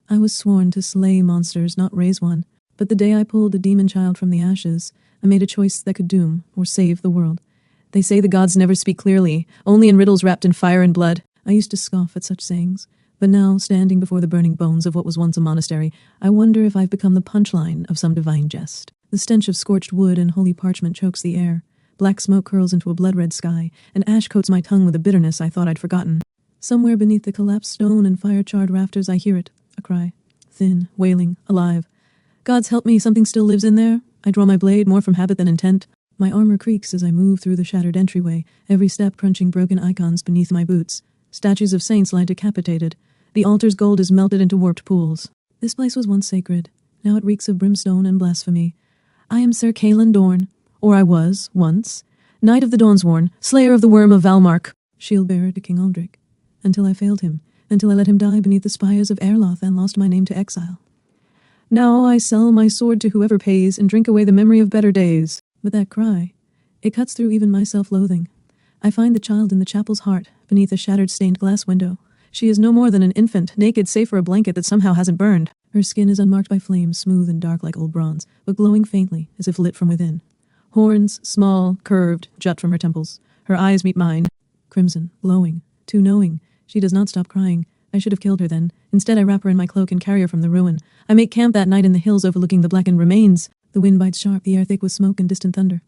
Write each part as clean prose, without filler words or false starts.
I was sworn to slay monsters, not raise one. But the day I pulled a demon child from the ashes, I made a choice that could doom or save the world. They say the gods never speak clearly, only in riddles wrapped in fire and blood. I used to scoff at such sayings, but now, standing before the burning bones of what was once a monastery, I wonder if I've become the punchline of some divine jest. The stench of scorched wood and holy parchment chokes the air. Black smoke curls into a blood-red sky, and ash coats my tongue with a bitterness I thought I'd forgotten. Somewhere beneath the collapsed stone and fire-charred rafters I hear it, a cry. Thin, wailing, alive. Gods help me, something still lives in there. I draw my blade more from habit than intent. My armor creaks as I move through the shattered entryway, every step crunching broken icons beneath my boots. Statues of saints lie decapitated. The altar's gold is melted into warped pools. This place was once sacred. Now it reeks of brimstone and blasphemy. I am Sir Caelan Dorn, or I was, once, Knight of the Dawnsworn, Slayer of the Worm of Valmark, shield-bearer to King Aldrich, until I failed him, until I let him die beneath the spires of Erloth and lost my name to exile. Now I sell my sword to whoever pays and drink away the memory of better days. With that cry, it cuts through even my self-loathing. I find the child in the chapel's heart, beneath a shattered stained glass window. She is no more than an infant, naked save for a blanket that somehow hasn't burned. Her skin is unmarked by flames, smooth and dark like old bronze, but glowing faintly, as if lit from within. Horns, small, curved, jut from her temples. Her eyes meet mine, crimson, glowing, too knowing. She does not stop crying. I should have killed her then. Instead, I wrap her in my cloak and carry her from the ruin. I make camp that night in the hills overlooking the blackened remains. The wind bites sharp, the air thick with smoke and distant thunder.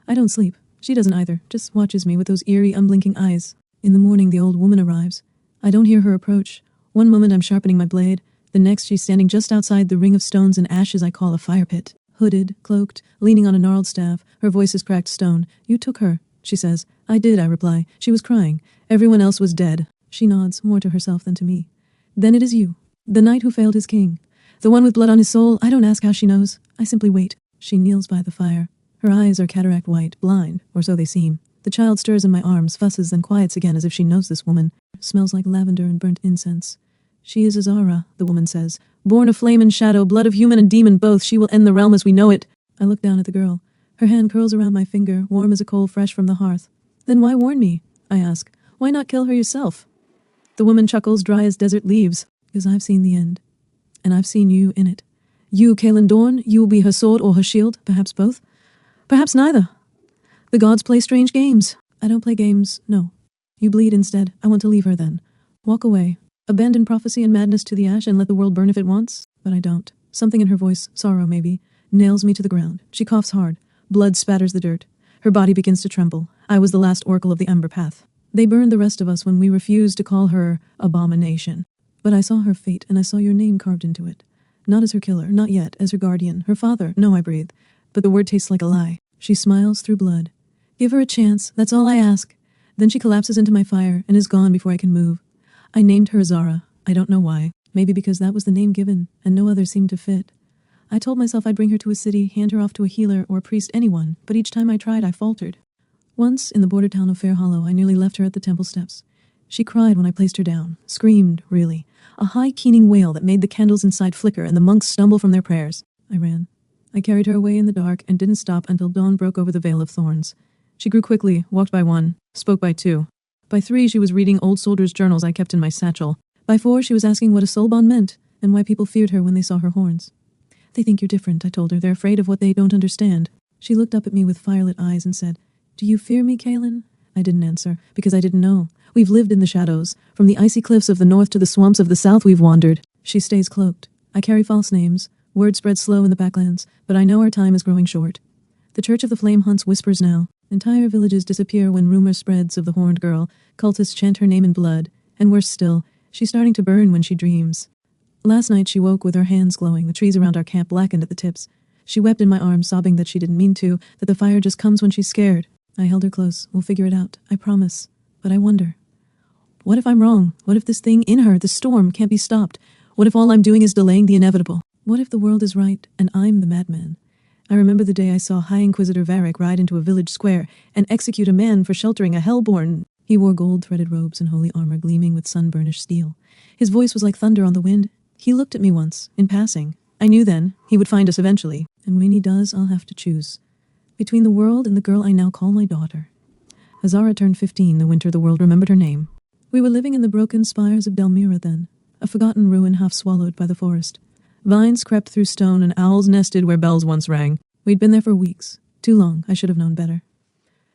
I don't sleep. She doesn't either, just watches me with those eerie, unblinking eyes. In the morning, the old woman arrives. I don't hear her approach. One moment I'm sharpening my blade. The next, she's standing just outside the ring of stones and ashes I call a fire pit. Hooded, cloaked, leaning on a gnarled staff. Her voice is cracked stone. You took her, she says. I did, I reply. She was crying. Everyone else was dead. She nods, more to herself than to me. Then it is you, the knight who failed his king. The one with blood on his soul. I don't ask how she knows. I simply wait. She kneels by the fire. Her eyes are cataract white, blind, or so they seem. The child stirs in my arms, fusses, then quiets again as if she knows this woman. Smells like lavender and burnt incense. She is Azara, the woman says. Born of flame and shadow, blood of human and demon both, she will end the realm as we know it. I look down at the girl. Her hand curls around my finger, warm as a coal fresh from the hearth. Then why warn me? I ask. Why not kill her yourself? The woman chuckles, dry as desert leaves. Because I've seen the end. And I've seen you in it. You, Caelan Dorn, you will be her sword or her shield, perhaps both. Perhaps neither. The gods play strange games. I don't play games, no. You bleed instead. I want to leave her then. Walk away. Abandon prophecy and madness to the ash and let the world burn if it wants? But I don't. Something in her voice, sorrow maybe, nails me to the ground. She coughs hard. Blood spatters the dirt. Her body begins to tremble. I was the last oracle of the Ember Path. They burned the rest of us when we refused to call her abomination. But I saw her fate, and I saw your name carved into it. Not as her killer, not yet, as her guardian, her father. No, I breathe. But the word tastes like a lie. She smiles through blood. Give her a chance, that's all I ask. Then she collapses into my fire and is gone before I can move. I named her Azara. I don't know why. Maybe because that was the name given, and no other seemed to fit. I told myself I'd bring her to a city, hand her off to a healer or a priest, anyone, but each time I tried, I faltered. Once, in the border town of Fair Hollow, I nearly left her at the temple steps. She cried when I placed her down. Screamed, really. A high, keening wail that made the candles inside flicker and the monks stumble from their prayers. I ran. I carried her away in the dark and didn't stop until dawn broke over the veil of thorns. She grew quickly, walked by one, spoke by two. By three, she was reading old soldiers' journals I kept in my satchel. By four, she was asking what a soul bond meant and why people feared her when they saw her horns. They think you're different, I told her. They're afraid of what they don't understand. She looked up at me with firelit eyes and said, Do you fear me, Caelan? I didn't answer, because I didn't know. We've lived in the shadows. From the icy cliffs of the north to the swamps of the south we've wandered. She stays cloaked. I carry false names. Word spreads slow in the backlands, but I know our time is growing short. The Church of the Flame hunts whispers now. Entire villages disappear when rumor spreads of the horned girl. Cultists chant her name in blood. And worse still, she's starting to burn when she dreams. Last night she woke with her hands glowing, the trees around our camp blackened at the tips. She wept in my arms, sobbing that she didn't mean to, that the fire just comes when she's scared. I held her close. We'll figure it out, I promise. But I wonder. What if I'm wrong? What if this thing in her, the storm, can't be stopped? What if all I'm doing is delaying the inevitable? What if the world is right, and I'm the madman? I remember the day I saw High Inquisitor Varric ride into a village square and execute a man for sheltering a hellborn. He wore gold-threaded robes and holy armor gleaming with sun-burnished steel. His voice was like thunder on the wind. He looked at me once, in passing. I knew then he would find us eventually, and when he does, I'll have to choose. Between the world and the girl I now call my daughter. Azara turned 15 the winter the world remembered her name. We were living in the broken spires of Delmira then. a forgotten ruin half swallowed by the forest. Vines crept through stone and owls nested where bells once rang. We'd been there for weeks. Too long, I should have known better.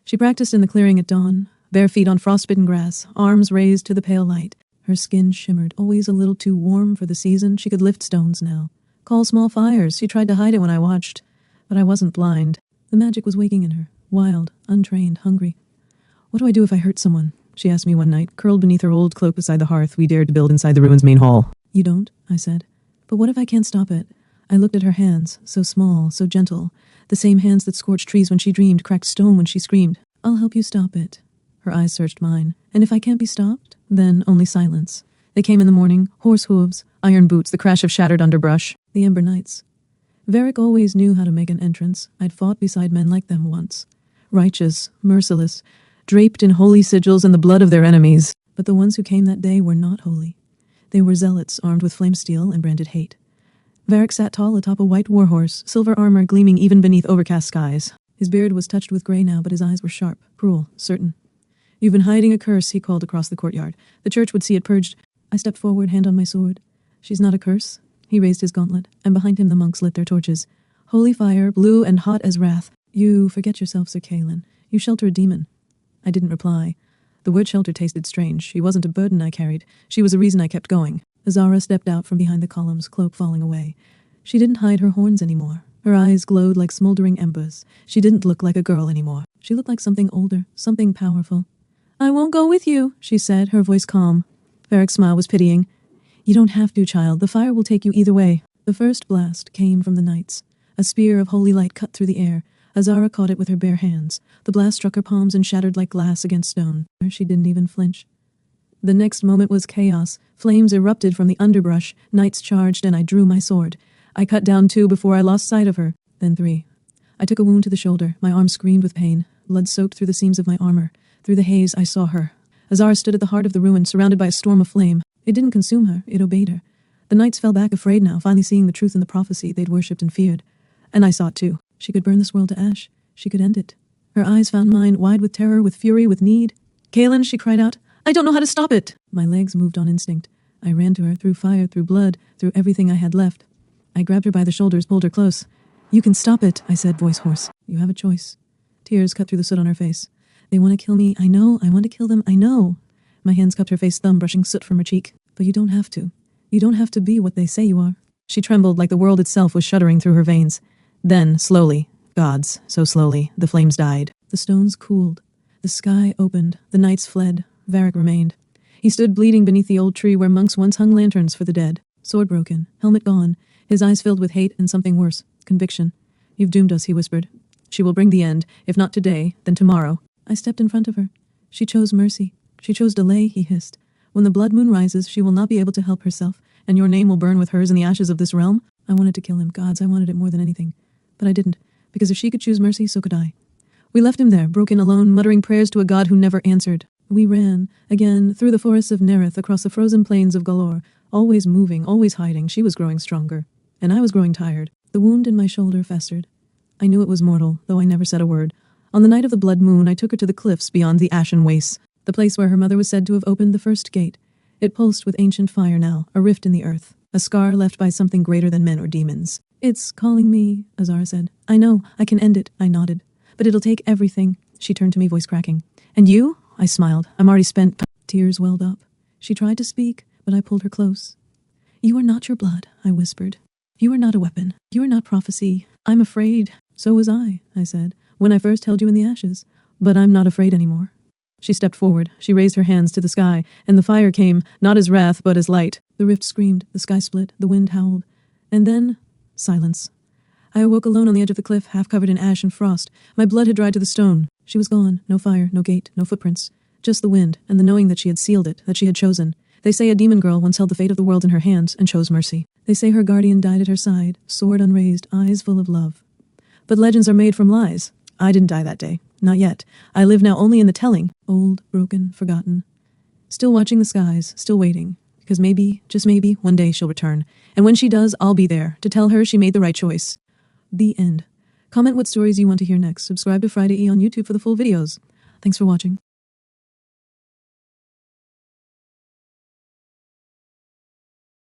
She practiced in the clearing at dawn, bare feet on frostbitten grass, arms raised to the pale light. Her skin shimmered, always a little too warm for the season. She could lift stones now. Call small fires. She tried to hide it when I watched. But I wasn't blind. The magic was waking in her, wild, untrained, hungry. What do I do if I hurt someone? She asked me one night, curled beneath her old cloak beside the hearth we dared to build inside the ruin's main hall. You don't? I said. But what if I can't stop it? I looked at her hands, so small, so gentle. The same hands that scorched trees when she dreamed, cracked stone when she screamed. I'll help you stop it. Her eyes searched mine. And if I can't be stopped, then only silence. They came in the morning, horse hooves, iron boots, the crash of shattered underbrush, the ember nights. Varric always knew how to make an entrance. I'd fought beside men like them once. Righteous, merciless, draped in holy sigils and the blood of their enemies. But the ones who came that day were not holy. They were zealots armed with flame steel and branded hate. Varric sat tall atop a white warhorse, silver armor gleaming even beneath overcast skies. His beard was touched with gray now, but his eyes were sharp, cruel, certain. You've been hiding a curse, he called across the courtyard. The church would see it purged. I stepped forward, hand on my sword. She's not a curse. He raised his gauntlet, and behind him the monks lit their torches. Holy fire, blue and hot as wrath. You forget yourself, Sir Kaelin. You shelter a demon. I didn't reply. The word shelter tasted strange. She wasn't a burden I carried. She was a reason I kept going. Azara stepped out from behind the columns, cloak falling away. She didn't hide her horns anymore. Her eyes glowed like smoldering embers. She didn't look like a girl anymore. She looked like something older, something powerful. I won't go with you, she said, her voice calm. Varric's smile was pitying. You don't have to, child. The fire will take you either way. The first blast came from the knights. A spear of holy light cut through the air. Azara caught it with her bare hands. The blast struck her palms and shattered like glass against stone. She didn't even flinch. The next moment was chaos. Flames erupted from the underbrush. Knights charged, and I drew my sword. I cut down 2 before I lost sight of her, then 3. I took a wound to the shoulder. My arm screamed with pain. Blood soaked through the seams of my armor. Through the haze, I saw her. Azara stood at the heart of the ruin, surrounded by a storm of flame. It didn't consume her. It obeyed her. The knights fell back afraid now, finally seeing the truth in the prophecy they'd worshipped and feared. And I saw it too. She could burn this world to ash. She could end it. Her eyes found mine, wide with terror, with fury, with need. Kaelin, she cried out. I don't know how to stop it. My legs moved on instinct. I ran to her, through fire, through blood, through everything I had left. I grabbed her by the shoulders, pulled her close. You can stop it, I said, voice hoarse. You have a choice. Tears cut through the soot on her face. They want to kill me. I know. I want to kill them. I know. My hands cupped her face, thumb brushing soot from her cheek. But you don't have to. You don't have to be what they say you are. She trembled like the world itself was shuddering through her veins. Then, slowly, gods, so slowly, the flames died. The stones cooled. The sky opened. The knights fled. Varric remained. He stood bleeding beneath the old tree where monks once hung lanterns for the dead. Sword broken. Helmet gone. His eyes filled with hate and something worse. Conviction. You've doomed us, he whispered. She will bring the end. If not today, then tomorrow. I stepped in front of her. She chose mercy. She chose delay, he hissed. When the blood moon rises, she will not be able to help herself, and your name will burn with hers in the ashes of this realm. I wanted to kill him. Gods, I wanted it more than anything. But I didn't, because if she could choose mercy, so could I. We left him there, broken, alone, muttering prayers to a god who never answered. We ran, again, through the forests of Nerith, across the frozen plains of Galore, always moving, always hiding. She was growing stronger, and I was growing tired. The wound in my shoulder festered. I knew it was mortal, though I never said a word. On the night of the blood moon, I took her to the cliffs beyond the ashen wastes, the place where her mother was said to have opened the first gate. It pulsed with ancient fire now, a rift in the earth, a scar left by something greater than men or demons. It's calling me, Azara said. I know, I can end it, I nodded. But it'll take everything. She turned to me, voice cracking. And you? I smiled. I'm already spent. Tears welled up. She tried to speak, but I pulled her close. You are not your blood, I whispered. You are not a weapon. You are not prophecy. I'm afraid. So was I said, when I first held you in the ashes. But I'm not afraid anymore. She stepped forward. She raised her hands to the sky, and the fire came, not as wrath, but as light. The rift screamed, the sky split, the wind howled. And then, silence. I awoke alone on the edge of the cliff, half covered in ash and frost. My blood had dried to the stone. She was gone. No fire, no gate, no footprints. Just the wind, and the knowing that she had sealed it, that she had chosen. They say a demon girl once held the fate of the world in her hands and chose mercy. They say her guardian died at her side, sword unraised, eyes full of love. But legends are made from lies. I didn't die that day. Not yet. I live now only in the telling. Old, broken, forgotten. Still watching the skies, still waiting. Because maybe, just maybe, one day she'll return. And when she does, I'll be there, to tell her she made the right choice. The end. Comment what stories you want to hear next. Subscribe to FryyDaee on YouTube for the full videos. Thanks for watching.